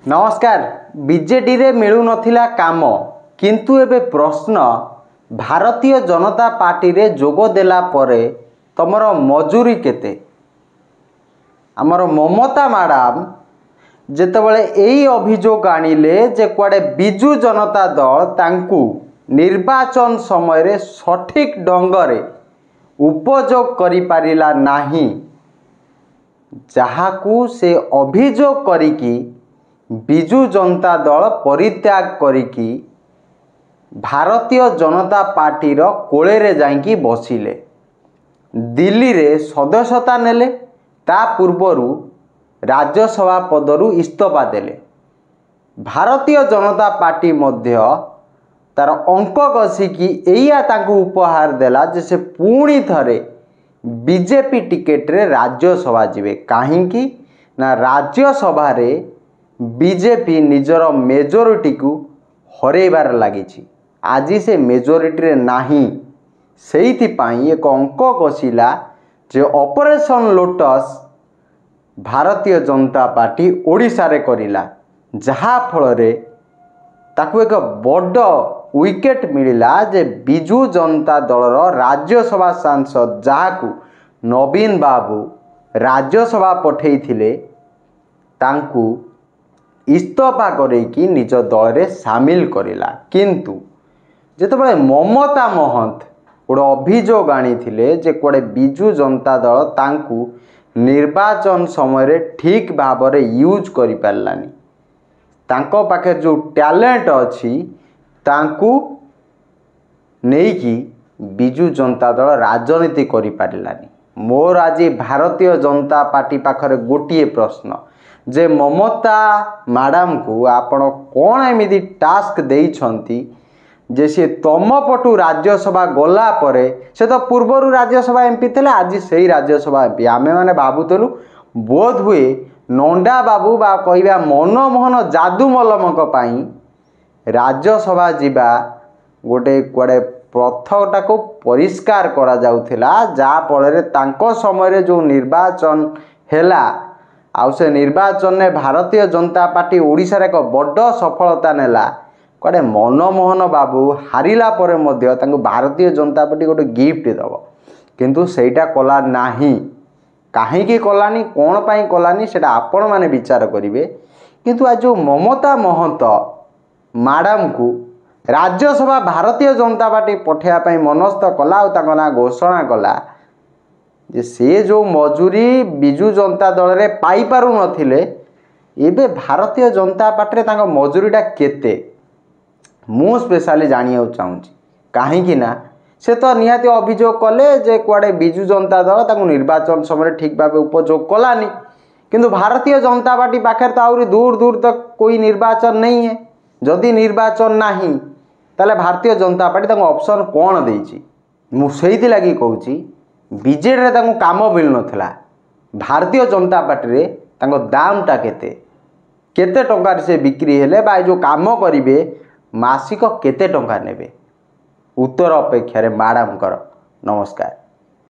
नमस्कार। बीजेडी रे मिलू नथिला काम किंतु एबे प्रश्न भारतीय जनता पार्टी रे जोग देला परे तमर मजूरी केते। आमर ममता मैडम जेतेबेले एई अभियोग आनिले जे कुआडे बिजू जनता दल तांकू निर्वाचन समय रे सठिक ढंगरे उपयोग करि पारिला नाही, जहाकू से अभियोग करिकी बिजू जनता दल परित्याग करिकी भारतीय जनता पार्टी रो कोले रे जाइकी बसिले। दिल्ली रे सदस्यता नेले, ता पूर्वरु राज्यसभा पदरु इस्तफा देले। भारतीय जनता पार्टी मध्य तार अंक कषिकी एया तांकू उपहार देला जे से पुणी थरे बीजेपी टिकेट रे राज्यसभा जिवे। काहींकी ना राज्यसभा रे बीजेपी निजर मेजोरिटी को हरेबार लागिछि। आज से मेजोरिटी रे नाही, सेइथि पाई एक अंक कषिला जे operation lotus Bharatiya Janata party Odisha रे करिला, जहा फल रे ताकू एक बड़ विकेट मिलिला जे बिजू जनता दलर राज्यसभा सांसद जहाकू नवीन बाबू राज्यसभा पठेइथिले तांकू इस्तफा करेकी निज दल रे सामिल करिला। किंतु जेतेबेले ममता महंत गोटे अभियोग आनिथिले जे कुआडे बिजू जनता दल तांकू निर्वाचन समय रे ठीक भाव रे यूज करि पारलानी, तांको पाखे जो टैलेंट अछि तांकू नेकी बिजू जनता दल राजनीति करि पारलानी। मोर आज भारतीय जनता पार्टी पाखरे गोटिए प्रश्न जे ममता मैडम को आपण कौन एमिदी टास्क देइछंती जे से तम पटु राज्यसभा गला परे से तो पूर्वर राज्यसभा एमपी थे, आज से ही राज्यसभा एमपी आमे माने भावुलु बोध हुए नंडा बाबू बा कहवा मनमोहन जादू मलमक पाई राज्यसभा जीवा गोटे कुआडे प्रथाटा को परिष्कार करा जाउथिला, जा फल तांको समय रे जो निर्वाचन हैला आउ से निर्वाचन ने भारतीय जनता पार्टी ओडिशा रे एक बड़ सफलता नेला। कड़े मनमोहन बाबू हारिला परे मध्य तांको भारतीय जनता पार्टी गोटे गिफ्ट दब, किंतु सेटा कला नाही। काहींकी कलानी, कौन पाई कलानी सेटा आपण माने विचार करिवे। किंतु आज जो ममता महंत मैडम को राज्यसभा भारतीय जनता पार्टी पठेया पाई मनस्थ कला और तांको ना घोषणा कला जे से जो मजूरी बिजू जनता दल रे पाई पारु नथिले, एबे भारतीय जनता पार्टी रे तांको मजूरीटा केते मु स्पेशली जानिया चाहूँगी। काहींकी ना से तो निहाती अभियोग कले जे कुआडे बिजू जनता दल तांको निर्वाचन समय ठीक भाव उपयोग कलानी, किंतु भारतीय जनता पार्टी पाखे तो आउरी दूर दूर तक कोई निर्वाचन नहीं है। जदि निर्वाचन नाही ताले भारतीय जनता पार्टी तांको ऑप्शन कौन देइछि। मु सेइथि लागि कहूछि बीजेडी रे तांको काम मिल नथला, भारतीय जनता पार्टी रे तांको दामटा केते केते टंका से बिक्री हेले बा जो काम करिवे मासिक केते टंका नेबे, उत्तर अपेक्षा रे मैडम कर। नमस्कार।